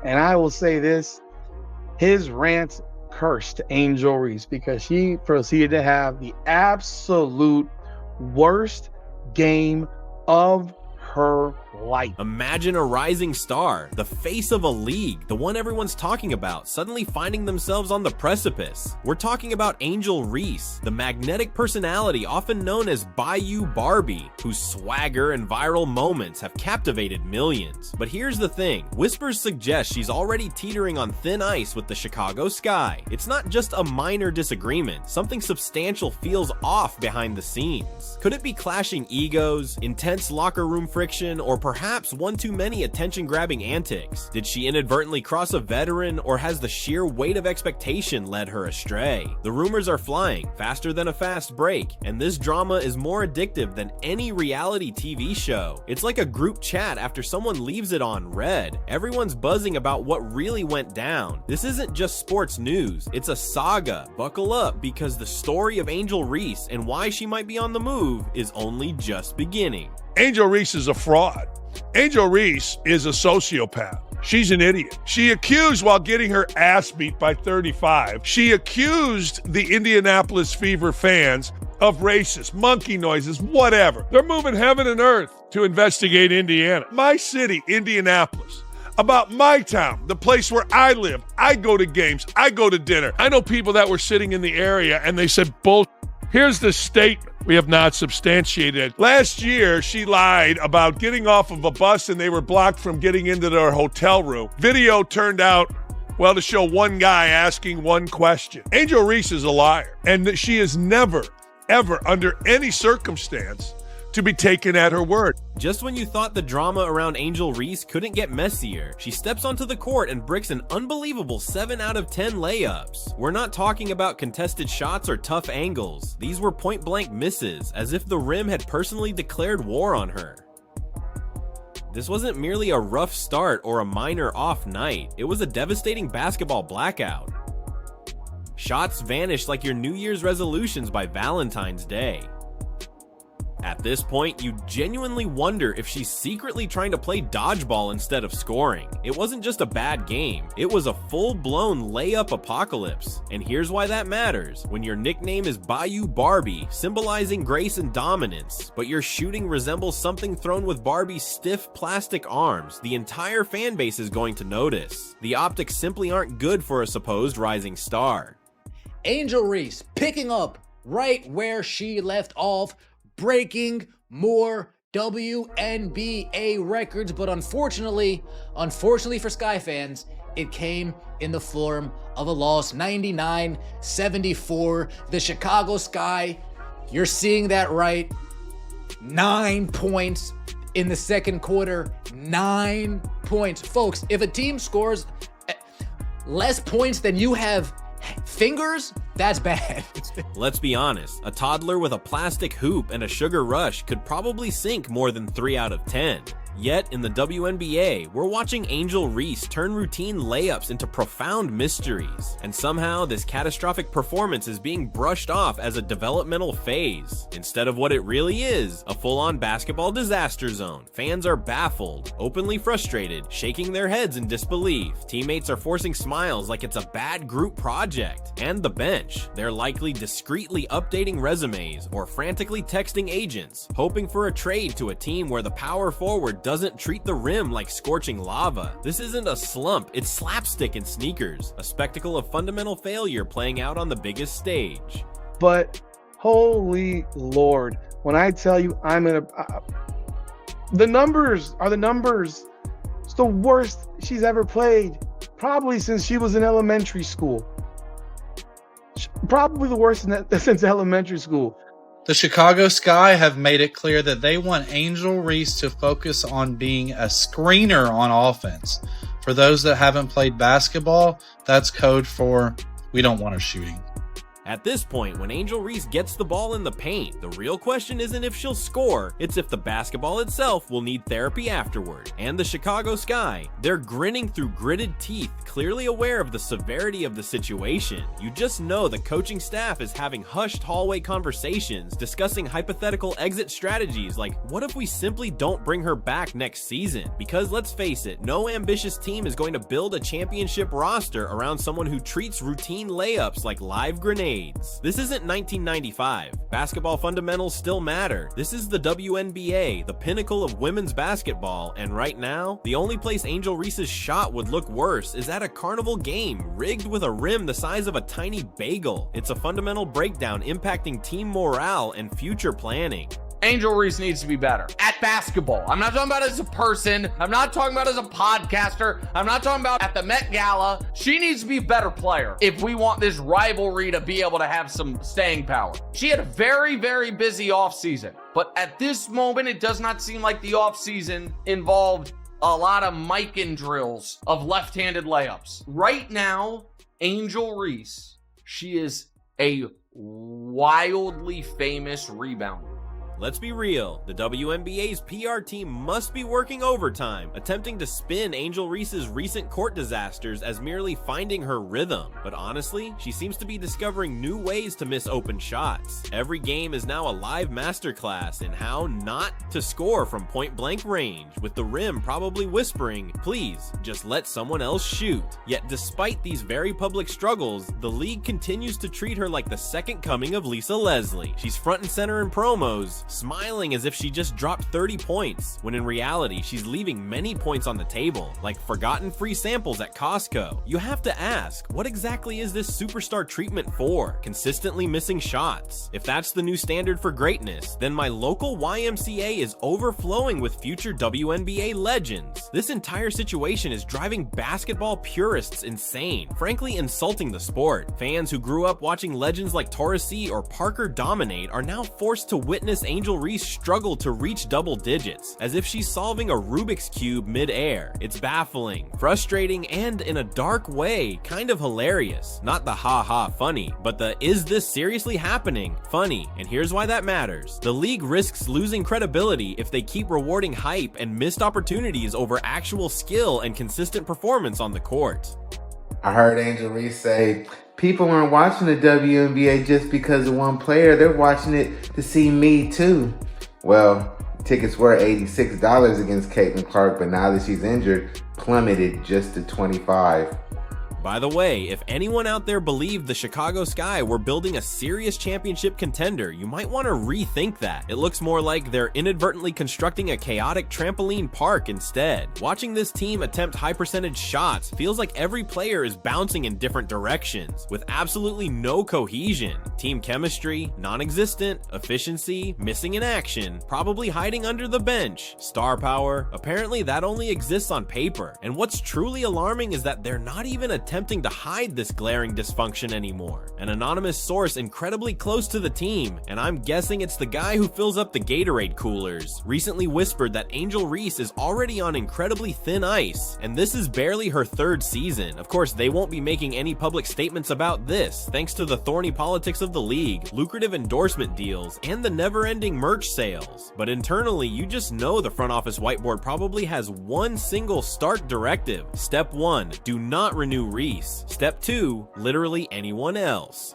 And I will say this, his rant cursed Angel Reese because she proceeded to have the absolute worst game of her life. Imagine a rising star, the face of a league, the one everyone's talking about, suddenly finding themselves on the precipice. We're talking about Angel Reese, the magnetic personality often known as Bayou Barbie, whose swagger and viral moments have captivated millions. But here's the thing, whispers suggest she's already teetering on thin ice with the Chicago Sky. It's not just a minor disagreement, something substantial feels off behind the scenes. Could it be clashing egos, intense locker room friction, or perhaps one too many attention-grabbing antics? Did she inadvertently cross a veteran, or has the sheer weight of expectation led her astray? The rumors are flying, faster than a fast break, and this drama is more addictive than any reality TV show. It's like a group chat after someone leaves it on red. Everyone's buzzing about what really went down. This isn't just sports news, it's a saga. Buckle up, because the story of Angel Reese and why she might be on the move is only just beginning. Angel Reese is a fraud. Angel Reese is a sociopath. She's an idiot. She accused, while getting her ass beat by 35, she accused the Indianapolis Fever fans of racist, monkey noises, whatever. They're moving heaven and earth to investigate Indiana. My city, Indianapolis. About my town, the place where I live. I go to games. I go to dinner. I know people that were sitting in the area and they said, bull. Here's the statement we have not substantiated. Last year, she lied about getting off of a bus and they were blocked from getting into their hotel room. Video turned out, well, to show one guy asking one question. Angel Reese is a liar, and she is never, ever, under any circumstance, to be taken at her word. Just when you thought the drama around Angel Reese couldn't get messier, she steps onto the court and bricks an unbelievable 7 out of 10 layups. We're not talking about contested shots or tough angles. These were point-blank misses, as if the rim had personally declared war on her. This wasn't merely a rough start or a minor off night. It was a devastating basketball blackout. Shots vanished like your New Year's resolutions by Valentine's Day. At this point, you genuinely wonder if she's secretly trying to play dodgeball instead of scoring. It wasn't just a bad game, it was a full-blown layup apocalypse. And here's why that matters. When your nickname is Bayou Barbie, symbolizing grace and dominance, but your shooting resembles something thrown with Barbie's stiff plastic arms, the entire fan base is going to notice. The optics simply aren't good for a supposed rising star. Angel Reese picking up right where she left off, breaking more WNBA records, but unfortunately for Sky fans, it came in the form of a loss, 99-74. The Chicago Sky, you're seeing that right, 9 points in the second quarter, 9 points. Folks, if a team scores less points than you have fingers, that's bad. Let's be honest, a toddler with a plastic hoop and a sugar rush could probably sink more than 3 out of 10. Yet, in the WNBA, we're watching Angel Reese turn routine layups into profound mysteries, and somehow this catastrophic performance is being brushed off as a developmental phase, instead of what it really is, a full-on basketball disaster zone. Fans are baffled, openly frustrated, shaking their heads in disbelief. Teammates are forcing smiles like it's a bad group project. And the bench, they're likely discreetly updating resumes or frantically texting agents, hoping for a trade to a team where the power forward doesn't treat the rim like scorching lava. This isn't a slump, it's slapstick in sneakers, a spectacle of fundamental failure playing out on the biggest stage. But holy Lord, when I tell you the numbers are the numbers. It's the worst she's ever played, probably since she was in elementary school. Probably the worst since elementary school. The Chicago Sky have made it clear that they want Angel Reese to focus on being a screener on offense. For those that haven't played basketball, that's code for we don't want her shooting. At this point, when Angel Reese gets the ball in the paint, the real question isn't if she'll score, it's if the basketball itself will need therapy afterward. And the Chicago Sky, they're grinning through gritted teeth, clearly aware of the severity of the situation. You just know the coaching staff is having hushed hallway conversations, discussing hypothetical exit strategies like, what if we simply don't bring her back next season? Because let's face it, no ambitious team is going to build a championship roster around someone who treats routine layups like live grenades. This isn't 1995. Basketball fundamentals still matter. This is the WNBA, the pinnacle of women's basketball, and right now, the only place Angel Reese's shot would look worse is at a carnival game, rigged with a rim the size of a tiny bagel. It's a fundamental breakdown impacting team morale and future planning. Angel Reese needs to be better at basketball. I'm not talking about as a person. I'm not talking about as a podcaster. I'm not talking about at the Met Gala. She needs to be a better player if we want this rivalry to be able to have some staying power. She had a very, very busy offseason, but at this moment, it does not seem like the offseason involved a lot of Mikan drills of left-handed layups. Right now, Angel Reese, she is a wildly famous rebounder. Let's be real, the WNBA's PR team must be working overtime, attempting to spin Angel Reese's recent court disasters as merely finding her rhythm. But honestly, she seems to be discovering new ways to miss open shots. Every game is now a live masterclass in how not to score from point-blank range, with the rim probably whispering, please, just let someone else shoot. Yet despite these very public struggles, the league continues to treat her like the second coming of Lisa Leslie. She's front and center in promos, smiling as if she just dropped 30 points, when in reality, she's leaving many points on the table, like forgotten free samples at Costco. You have to ask, what exactly is this superstar treatment for? Consistently missing shots? If that's the new standard for greatness, then my local YMCA is overflowing with future WNBA legends. This entire situation is driving basketball purists insane, frankly insulting the sport. Fans who grew up watching legends like Torresy or Parker dominate are now forced to witness Angel Reese struggle to reach double digits, as if she's solving a Rubik's Cube mid-air. It's baffling, frustrating, and in a dark way, kind of hilarious. Not the ha-ha funny, but the is this seriously happening funny, and here's why that matters. The league risks losing credibility if they keep rewarding hype and missed opportunities over actual skill and consistent performance on the court. I heard Angel Reese say, people aren't watching the WNBA just because of one player. They're watching it to see me too. Well, tickets were $86 against Caitlin Clark, but now that she's injured, plummeted just to $25. By the way, if anyone out there believed the Chicago Sky were building a serious championship contender, you might want to rethink that. It looks more like they're inadvertently constructing a chaotic trampoline park instead. Watching this team attempt high percentage shots feels like every player is bouncing in different directions, with absolutely no cohesion. Team chemistry, non-existent, efficiency, missing in action, probably hiding under the bench. Star power, apparently that only exists on paper. And what's truly alarming is that they're not even attempting to hide this glaring dysfunction anymore. An anonymous source incredibly close to the team, and I'm guessing it's the guy who fills up the Gatorade coolers, recently whispered that Angel Reese is already on incredibly thin ice, and this is barely her third season. Of course, they won't be making any public statements about this, thanks to the thorny politics of the league, lucrative endorsement deals, and the never-ending merch sales. But internally, you just know the front office whiteboard probably has one single stark directive. Step 1, do not renew Reese. Step 2, literally anyone else.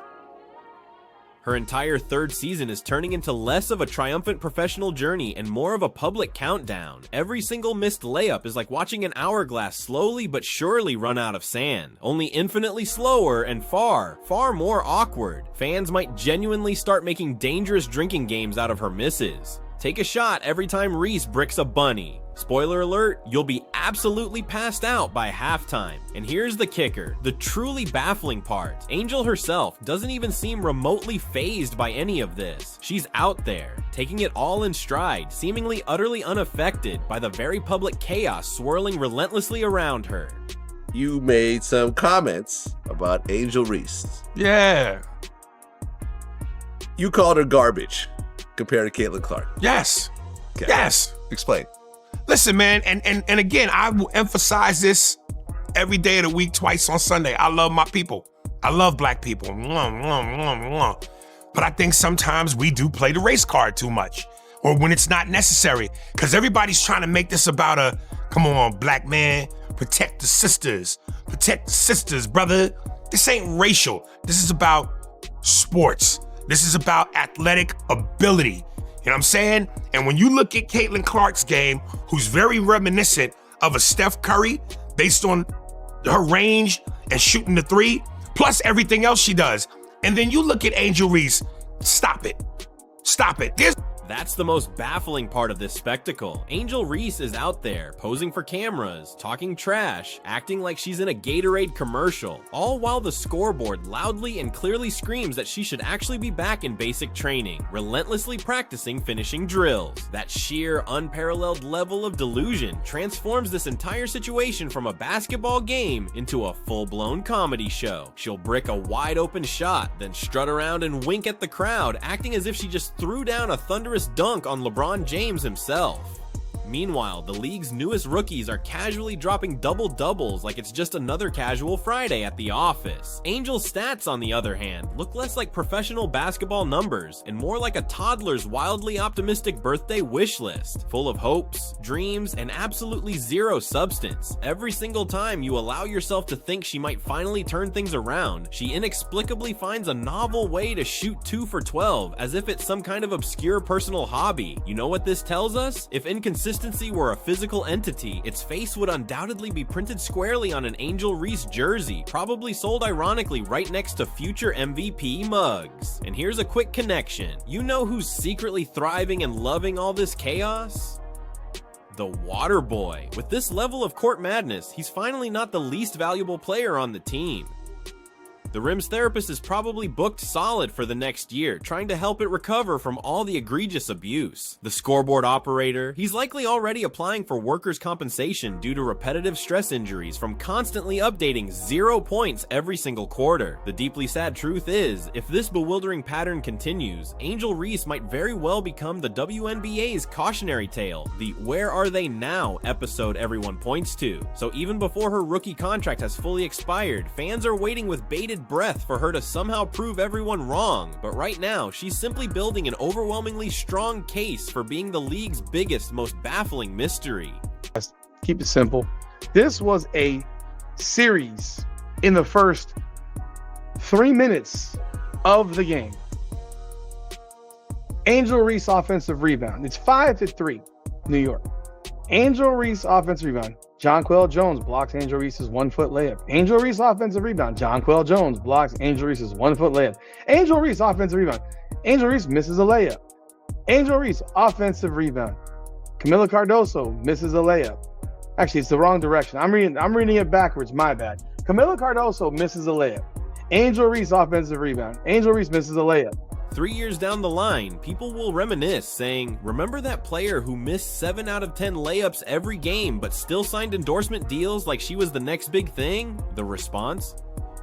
Her entire third season is turning into less of a triumphant professional journey and more of a public countdown. Every single missed layup is like watching an hourglass slowly but surely run out of sand, only infinitely slower and far, far more awkward. Fans might genuinely start making dangerous drinking games out of her misses. Take a shot every time Reese bricks a bunny. Spoiler alert, you'll be absolutely passed out by halftime. And here's the kicker, the truly baffling part. Angel herself doesn't even seem remotely fazed by any of this. She's out there, taking it all in stride, seemingly utterly unaffected by the very public chaos swirling relentlessly around her. You made some comments about Angel Reese. Yeah. You called her garbage compared to Caitlin Clark. Yes. Okay. Yes. Explain. Listen, man, and again, I will emphasize this every day of the week, twice on Sunday. I love my people. I love black people. Mwah, mwah, mwah, mwah. But I think sometimes we do play the race card too much, or when it's not necessary, because everybody's trying to make this about come on, black man, protect the sisters, brother. This ain't racial. This is about sports. This is about athletic ability. You know what I'm saying? And when you look at Caitlin Clark's game, who's very reminiscent of a Steph Curry based on her range and shooting the three, plus everything else she does. And then you look at Angel Reese, stop it. That's the most baffling part of this spectacle. Angel Reese is out there, posing for cameras, talking trash, acting like she's in a Gatorade commercial, all while the scoreboard loudly and clearly screams that she should actually be back in basic training, relentlessly practicing finishing drills. That sheer, unparalleled level of delusion transforms this entire situation from a basketball game into a full-blown comedy show. She'll brick a wide-open shot, then strut around and wink at the crowd, acting as if she just threw down a thunderous dunk on LeBron James himself. Meanwhile, the league's newest rookies are casually dropping double-doubles like it's just another casual Friday at the office. Angel's stats, on the other hand, look less like professional basketball numbers and more like a toddler's wildly optimistic birthday wish list, full of hopes, dreams, and absolutely zero substance. Every single time you allow yourself to think she might finally turn things around, she inexplicably finds a novel way to shoot 2 for 12 as if it's some kind of obscure personal hobby. You know what this tells us? If inconsistency were a physical entity, its face would undoubtedly be printed squarely on an Angel Reese jersey, probably sold ironically right next to future MVP mugs. And here's a quick connection. You know who's secretly thriving and loving all this chaos? The Water Boy. With this level of court madness, he's finally not the least valuable player on the team. The Rim's therapist is probably booked solid for the next year, trying to help it recover from all the egregious abuse. The scoreboard operator, he's likely already applying for workers' compensation due to repetitive stress injuries from constantly updating 0 points every single quarter. The deeply sad truth is, if this bewildering pattern continues, Angel Reese might very well become the WNBA's cautionary tale, the "Where Are They Now" episode everyone points to. So even before her rookie contract has fully expired, fans are waiting with bated breath for her to somehow prove everyone wrong. But right now, she's simply building an overwhelmingly strong case for being the league's biggest, most baffling mystery. Keep it simple. This was a series in the first 3 minutes of the game. Angel Reese offensive rebound. It's 5-3, New York. Angel Reese offensive rebound. Jonquel Jones blocks Angel Reese's 1-foot layup. Angel Reese offensive rebound. Jonquel Jones blocks Angel Reese's 1-foot layup. Angel Reese offensive rebound. Angel Reese misses a layup. Angel Reese offensive rebound. Camila Cardoso misses a layup. Actually, it's the wrong direction. I'm reading it backwards. My bad. Camila Cardoso misses a layup. Angel Reese offensive rebound. Angel Reese misses a layup. 3 years down the line, people will reminisce, saying, remember that player who missed 7 out of 10 layups every game but still signed endorsement deals like she was the next big thing? The response?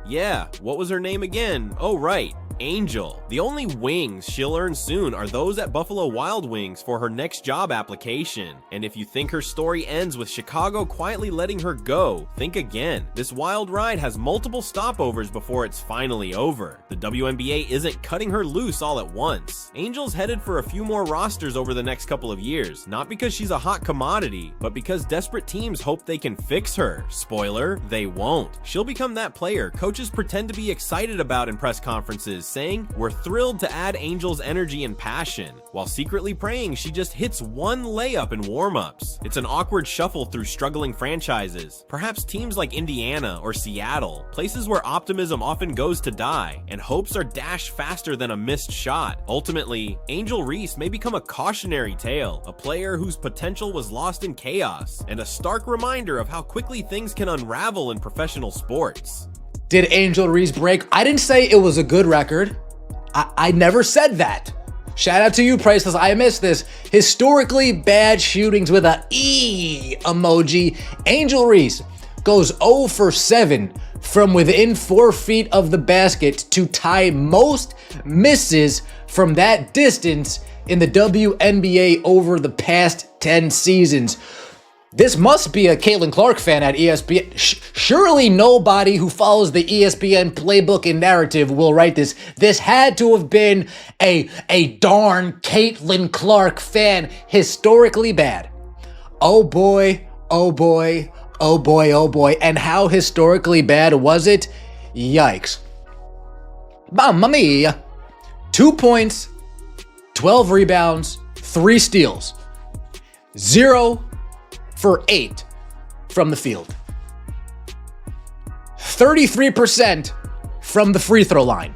Yeah, what was her name again? Oh right, Angel. The only wings she'll earn soon are those at Buffalo Wild Wings for her next job application. And if you think her story ends with Chicago quietly letting her go, think again. This wild ride has multiple stopovers before it's finally over. The WNBA isn't cutting her loose all at once. Angel's headed for a few more rosters over the next couple of years, not because she's a hot commodity, but because desperate teams hope they can fix her. Spoiler, they won't. She'll become that player coaches pretend to be excited about in press conferences, saying, we're thrilled to add Angel's energy and passion, while secretly praying she just hits one layup in warm-ups. It's an awkward shuffle through struggling franchises, perhaps teams like Indiana or Seattle, places where optimism often goes to die, and hopes are dashed faster than a missed shot. Ultimately, Angel Reese may become a cautionary tale, a player whose potential was lost in chaos, and a stark reminder of how quickly things can unravel in professional sports. Did Angel Reese break? I didn't say it was a good record. I never said that. Shout out to you, Priceless. I missed this. Historically bad shootings with a E emoji. Angel Reese goes 0 for 7 from within 4 feet of the basket to tie most misses from that distance in the WNBA over the past 10 seasons. This must be a Caitlin Clark fan at ESPN. Surely nobody who follows the ESPN playbook and narrative will write this. This had to have been a darn Caitlin Clark fan. Historically bad. Oh boy, oh boy, oh boy, oh boy. And how historically bad was it? Yikes. Mamma mia. 2 points, 12 rebounds, 3 steals. 0 for 8 from the field. 33% from the free throw line.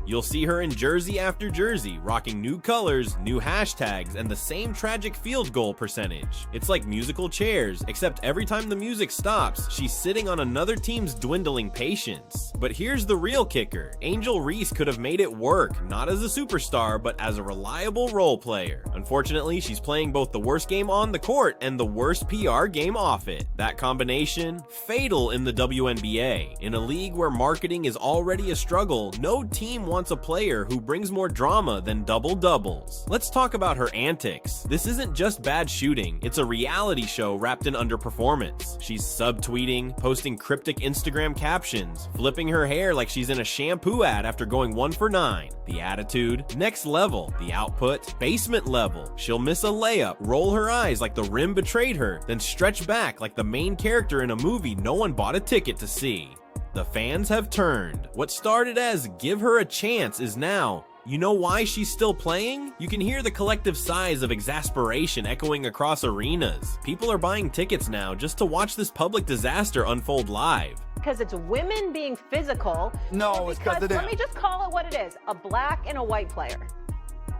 You'll see her in jersey after jersey, rocking new colors, new hashtags, and the same tragic field goal percentage. It's like musical chairs, except every time the music stops, she's sitting on another team's dwindling patience. But here's the real kicker. Angel Reese could have made it work, not as a superstar, but as a reliable role player. Unfortunately, she's playing both the worst game on the court and the worst PR game off it. That combination, fatal in the WNBA. In a league where marketing is already a struggle, no team wants a player who brings more drama than double-doubles. Let's talk about her antics. This isn't just bad shooting, it's a reality show wrapped in underperformance. She's subtweeting, posting cryptic Instagram captions, flipping her hair like she's in a shampoo ad after going 1 for 9. The attitude, next level. The output, basement level. She'll miss a layup, roll her eyes like the rim betrayed her, then stretch back like the main character in a movie no one bought a ticket to see. The fans have turned. What started as give her a chance is now, you know why she's still playing? You can hear the collective sighs of exasperation echoing across arenas. People are buying tickets now just to watch this public disaster unfold live. Because it's women being physical. No, it's because of them. Let me just call it what it is, a black and a white player.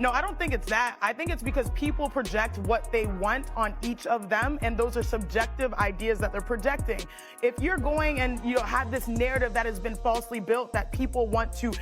No, I don't think it's that. I think it's because people project what they want on each of them, and those are subjective ideas that they're projecting. If you're going and have this narrative that has been falsely built that people want to,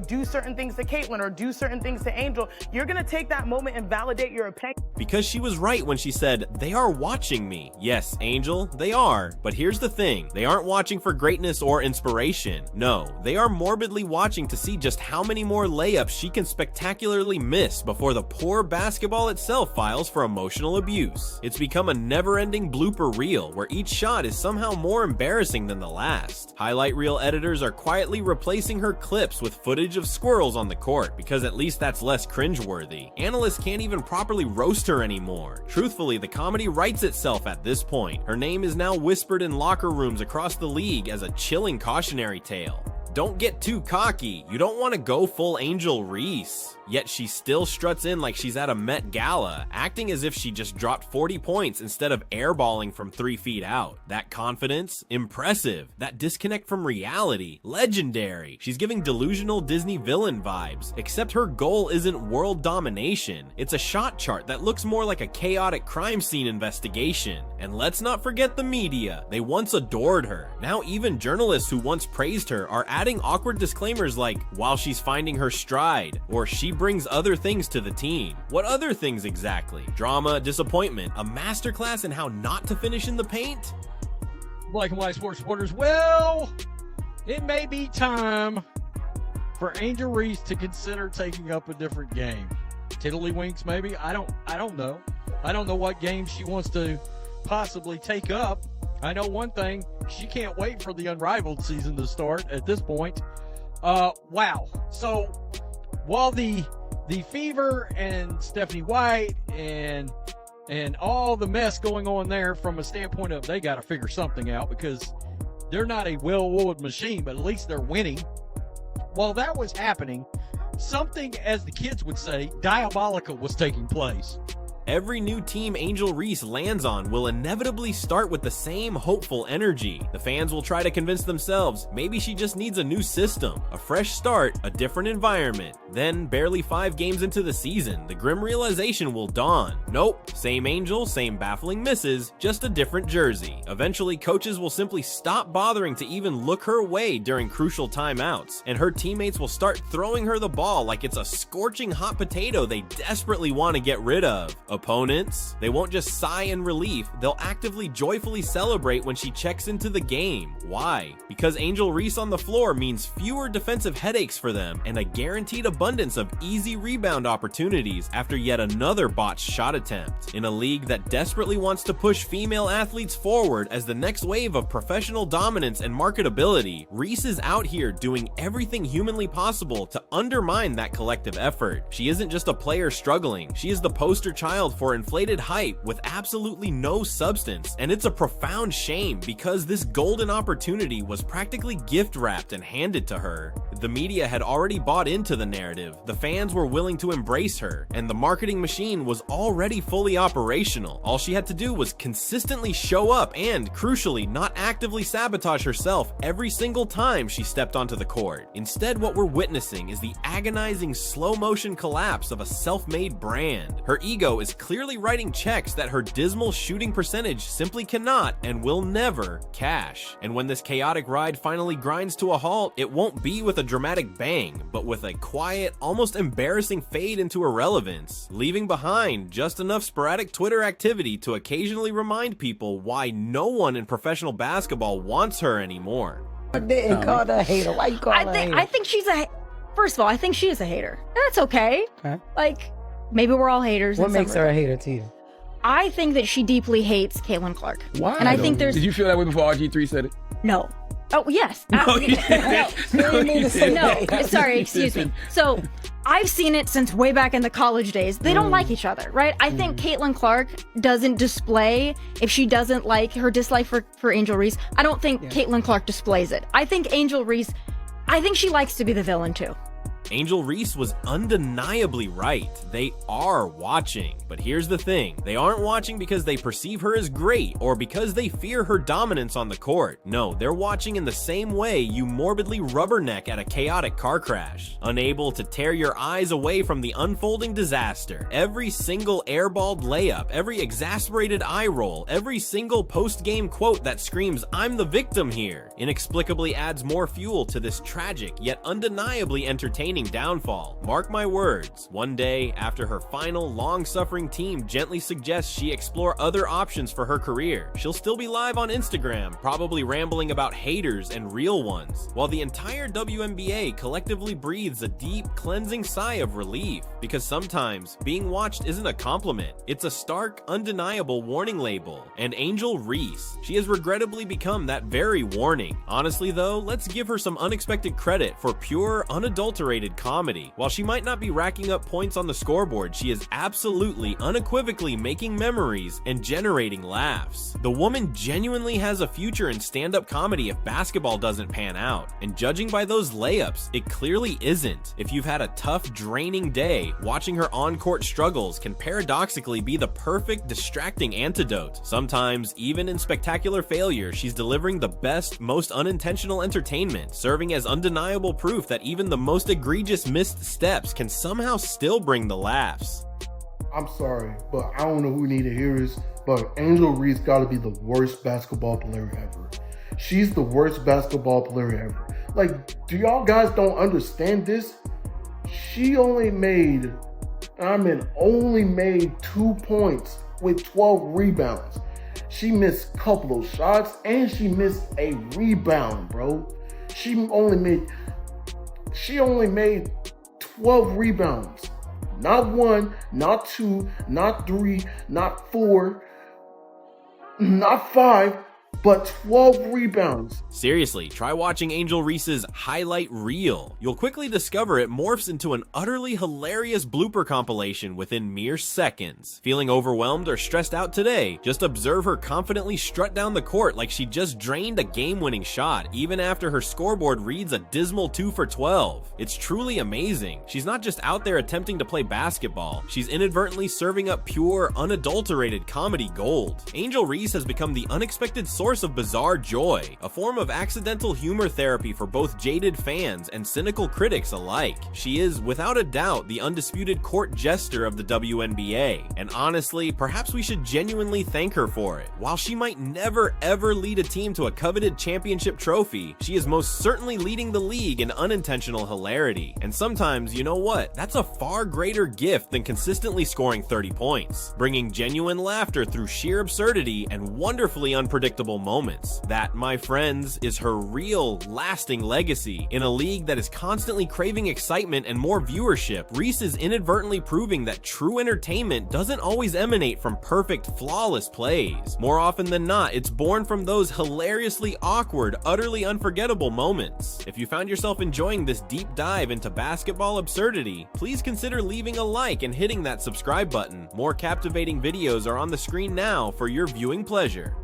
do certain things to Caitlin or do certain things to Angel, you're gonna take that moment and validate your opinion. Because she was right when she said, they are watching me. Yes, Angel, they are. But here's the thing, they aren't watching for greatness or inspiration. No, they are morbidly watching to see just how many more layups she can spectacularly miss before the poor basketball itself files for emotional abuse. It's become a never-ending blooper reel where each shot is somehow more embarrassing than the last. Highlight reel editors are quietly replacing her clips with footage of squirrels on the court because at least that's less cringeworthy. Analysts can't even properly roast her anymore. Truthfully, the comedy writes itself at this point. Her name is now whispered in locker rooms across the league as a chilling cautionary tale. Don't get too cocky. You don't want to go full Angel Reese. Yet she still struts in like she's at a Met Gala, acting as if she just dropped 40 points instead of airballing from 3 feet out. That confidence? Impressive. That disconnect from reality? Legendary. She's giving delusional Disney villain vibes, except her goal isn't world domination. It's a shot chart that looks more like a chaotic crime scene investigation. And let's not forget the media. They once adored her. Now even journalists who once praised her are adding awkward disclaimers like, while she's finding her stride, or she brings other things to the team. What other things exactly? Drama, disappointment, a masterclass in how not to finish in the paint? Black and White Sports supporters, well, it may be time for Angel Reese to consider taking up a different game. Tiddlywinks, maybe? I don't know. I don't know what game she wants to possibly take up. I know one thing, she can't wait for the Unrivaled season to start at this point. Wow. So while the Fever and Stephanie White and all the mess going on there from a standpoint of they got to figure something out because they're not a well-oiled machine, but at least they're winning. While that was happening, something, as the kids would say, diabolical was taking place. Every new team Angel Reese lands on will inevitably start with the same hopeful energy. The fans will try to convince themselves maybe she just needs a new system, a fresh start, a different environment. Then, barely 5 games into the season, the grim realization will dawn. Nope, same Angel, same baffling misses, just a different jersey. Eventually, coaches will simply stop bothering to even look her way during crucial timeouts, and her teammates will start throwing her the ball like it's a scorching hot potato they desperately want to get rid of. Opponents, they won't just sigh in relief, they'll actively joyfully celebrate when she checks into the game. Why? Because Angel Reese on the floor means fewer defensive headaches for them and a guaranteed abundance of easy rebound opportunities after yet another botched shot attempt. In a league that desperately wants to push female athletes forward as the next wave of professional dominance and marketability, Reese is out here doing everything humanly possible to undermine that collective effort. She isn't just a player struggling, she is the poster child for inflated hype with absolutely no substance, and it's a profound shame because this golden opportunity was practically gift wrapped and handed to her. The media had already bought into the narrative, the fans were willing to embrace her, and the marketing machine was already fully operational. All she had to do was consistently show up and, crucially, not actively sabotage herself every single time she stepped onto the court. Instead, what we're witnessing is the agonizing slow motion collapse of a self-made brand. Her ego is clearly writing checks that her dismal shooting percentage simply cannot and will never cash. And when this chaotic ride finally grinds to a halt, it won't be with a dramatic bang, but with a quiet, almost embarrassing fade into irrelevance, leaving behind just enough sporadic Twitter activity to occasionally remind people why no one in professional basketball wants her anymore. I didn't call her a hater. Why you call her a hater? I think she's a. First of all, I think she is a hater. That's okay. Like, maybe we're all haters. What makes her a hater to you? I think that she deeply hates Caitlin Clark. Why? And I think there's. Did you feel that way before RG3 said it? No. Oh, yes. No, you didn't. No, sorry, excuse me. So, I've seen it since way back in the college days. They don't like each other, right? I think Caitlin Clark doesn't display, if she doesn't like her dislike for Angel Reese, I don't think Caitlin Clark displays it. I think Angel Reese, I think she likes to be the villain too. Angel Reese was undeniably right. They are watching. But here's the thing. They aren't watching because they perceive her as great or because they fear her dominance on the court. No, they're watching in the same way you morbidly rubberneck at a chaotic car crash, unable to tear your eyes away from the unfolding disaster. Every single airballed layup, every exasperated eye roll, every single post-game quote that screams, "I'm the victim here," inexplicably adds more fuel to this tragic yet undeniably entertaining downfall. Mark my words, one day after her final long-suffering team gently suggests she explore other options for her career, she'll still be live on Instagram, probably rambling about haters and real ones, while the entire WNBA collectively breathes a deep, cleansing sigh of relief, because sometimes being watched isn't a compliment, it's a stark, undeniable warning label. And Angel Reese, she has regrettably become that very warning. Honestly though, let's give her some unexpected credit for pure, unadulterated comedy. While she might not be racking up points on the scoreboard, she is absolutely, unequivocally making memories and generating laughs. The woman genuinely has a future in stand-up comedy if basketball doesn't pan out, and judging by those layups, it clearly isn't. If you've had a tough, draining day, watching her on-court struggles can paradoxically be the perfect distracting antidote. Sometimes, even in spectacular failure, she's delivering the best, most unintentional entertainment, serving as undeniable proof that even the most egregious missed steps can somehow still bring the laughs. I'm sorry, but I don't know who need to hear this, but Angel Reese gotta be the worst basketball player ever. She's the worst basketball player ever. Like, do y'all guys don't understand this? She only made 2 points with 12 rebounds. She missed a couple of shots and she missed a rebound, bro. She only made 12 rebounds. Not 1, not 2, not 3, not 4, not 5, but 12 rebounds. Seriously, try watching Angel Reese's highlight reel. You'll quickly discover it morphs into an utterly hilarious blooper compilation within mere seconds. Feeling overwhelmed or stressed out today? Just observe her confidently strut down the court like she just drained a game-winning shot, even after her scoreboard reads a dismal 2 for 12. It's truly amazing. She's not just out there attempting to play basketball, she's inadvertently serving up pure, unadulterated comedy gold. Angel Reese has become the unexpected source source of bizarre joy, a form of accidental humor therapy for both jaded fans and cynical critics alike. She is, without a doubt, the undisputed court jester of the WNBA, and honestly, perhaps we should genuinely thank her for it. While she might never ever lead a team to a coveted championship trophy, she is most certainly leading the league in unintentional hilarity. And sometimes, you know what? That's a far greater gift than consistently scoring 30 points, bringing genuine laughter through sheer absurdity and wonderfully unpredictable moments. That, my friends, is her real, lasting legacy. In a league that is constantly craving excitement and more viewership, Reese is inadvertently proving that true entertainment doesn't always emanate from perfect, flawless plays. More often than not, it's born from those hilariously awkward, utterly unforgettable moments. If you found yourself enjoying this deep dive into basketball absurdity, please consider leaving a like and hitting that subscribe button. More captivating videos are on the screen now for your viewing pleasure.